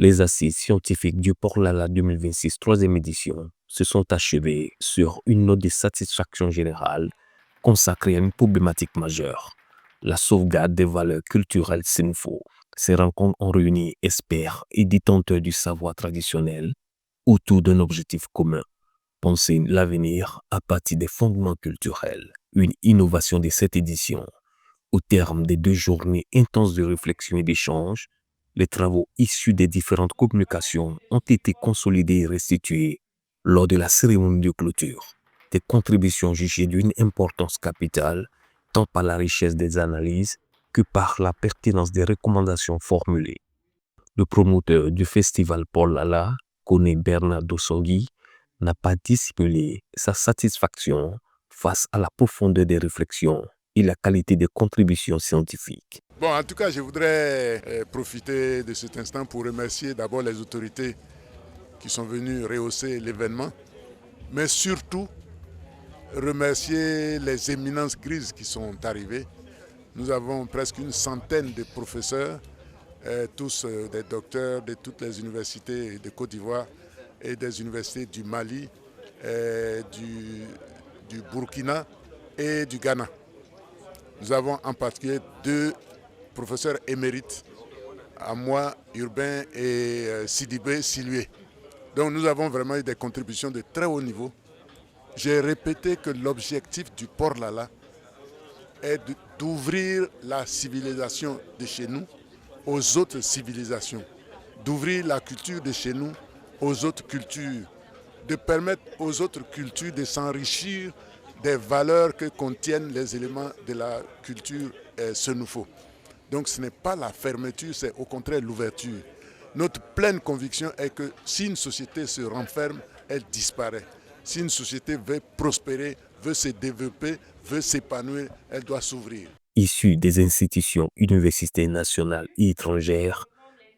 Les assises scientifiques du Port-Lala 2026 troisième édition se sont achevées sur une note de satisfaction générale consacrée à une problématique majeure, la sauvegarde des valeurs culturelles Senfo. Ces rencontres ont réuni experts et détenteurs du savoir traditionnel autour d'un objectif commun: penser l'avenir à partir des fondements culturels. Une innovation de cette édition. Au terme des 2 journées intenses de réflexion et d'échange, les travaux issus des différentes communications ont été consolidés et restitués lors de la cérémonie de clôture. Des contributions jugées d'une importance capitale, tant par la richesse des analyses que par la pertinence des recommandations formulées. Le promoteur du festival Port-Lala, Koné Bernardo Songui, n'a pas dissimulé sa satisfaction face à la profondeur des réflexions et la qualité des contributions scientifiques. Bon, en tout cas, je voudrais profiter de cet instant pour remercier d'abord les autorités qui sont venues rehausser l'événement, mais surtout remercier les éminences grises qui sont arrivées. Nous avons presque une centaine de professeurs, tous des docteurs de toutes les universités de Côte d'Ivoire et des universités du Mali, du Burkina et du Ghana. Nous avons en particulier 2 professeurs émérites, Amoa Urbain et Sidibé Silué. Donc nous avons vraiment eu des contributions de très haut niveau. J'ai répété que l'objectif du Port-Lala est d'ouvrir la civilisation de chez nous aux autres civilisations, d'ouvrir la culture de chez nous aux autres cultures, de permettre aux autres cultures de s'enrichir des valeurs que contiennent les éléments de la culture Senufo. Donc ce n'est pas la fermeture, c'est au contraire l'ouverture. Notre pleine conviction est que si une société se renferme, elle disparaît. Si une société veut prospérer, veut se développer, veut s'épanouir, elle doit s'ouvrir. Issus des institutions universitaires nationales et étrangères,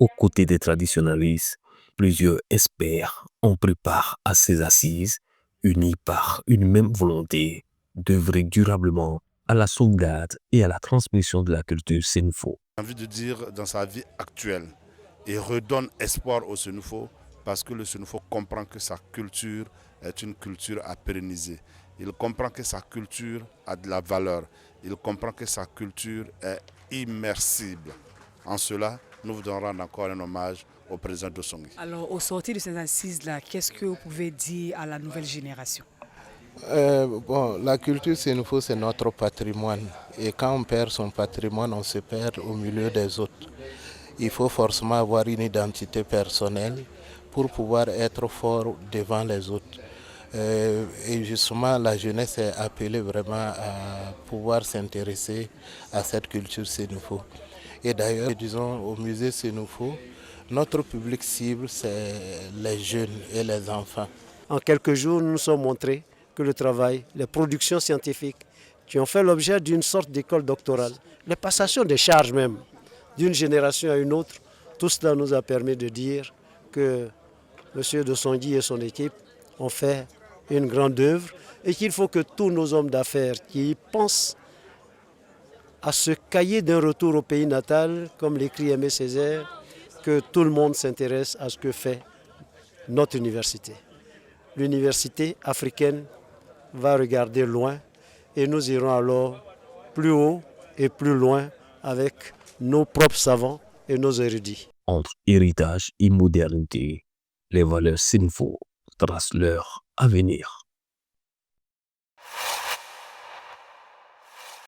aux côtés des traditionalistes, plusieurs experts ont pris part à ces assises, unis par une même volonté d'œuvrer durablement à la sauvegarde et à la transmission de la culture Senfo. J'ai envie de dire dans sa vie actuelle, il redonne espoir au Senufo parce que le Senufo comprend que sa culture est une culture à pérenniser. Il comprend que sa culture a de la valeur. Il comprend que sa culture est immersible. En cela, nous voudrons rendre encore un hommage au président Dosongui. Alors, au sortir de ces assises-là, qu'est-ce que vous pouvez dire à la nouvelle génération? La culture Senufo, c'est notre patrimoine. Et quand on perd son patrimoine, on se perd au milieu des autres. Il faut forcément avoir une identité personnelle pour pouvoir être fort devant les autres. Et justement, la jeunesse est appelée vraiment à pouvoir s'intéresser à cette culture Senufo. Et d'ailleurs, disons, au musée Senufo, notre public cible, c'est les jeunes et les enfants. En quelques jours, nous nous sommes montrés que le travail, les productions scientifiques qui ont fait l'objet d'une sorte d'école doctorale, les passations des charges même, d'une génération à une autre, tout cela nous a permis de dire que M. Dosongui et son équipe ont fait une grande œuvre et qu'il faut que tous nos hommes d'affaires qui pensent à ce cahier d'un retour au pays natal, comme l'écrit Aimé Césaire, que tout le monde s'intéresse à ce que fait notre université. L'université africaine va regarder loin et nous irons alors plus haut et plus loin avec nos propres savants et nos érudits. Entre héritage et modernité, les valeurs Senfo tracent leur avenir.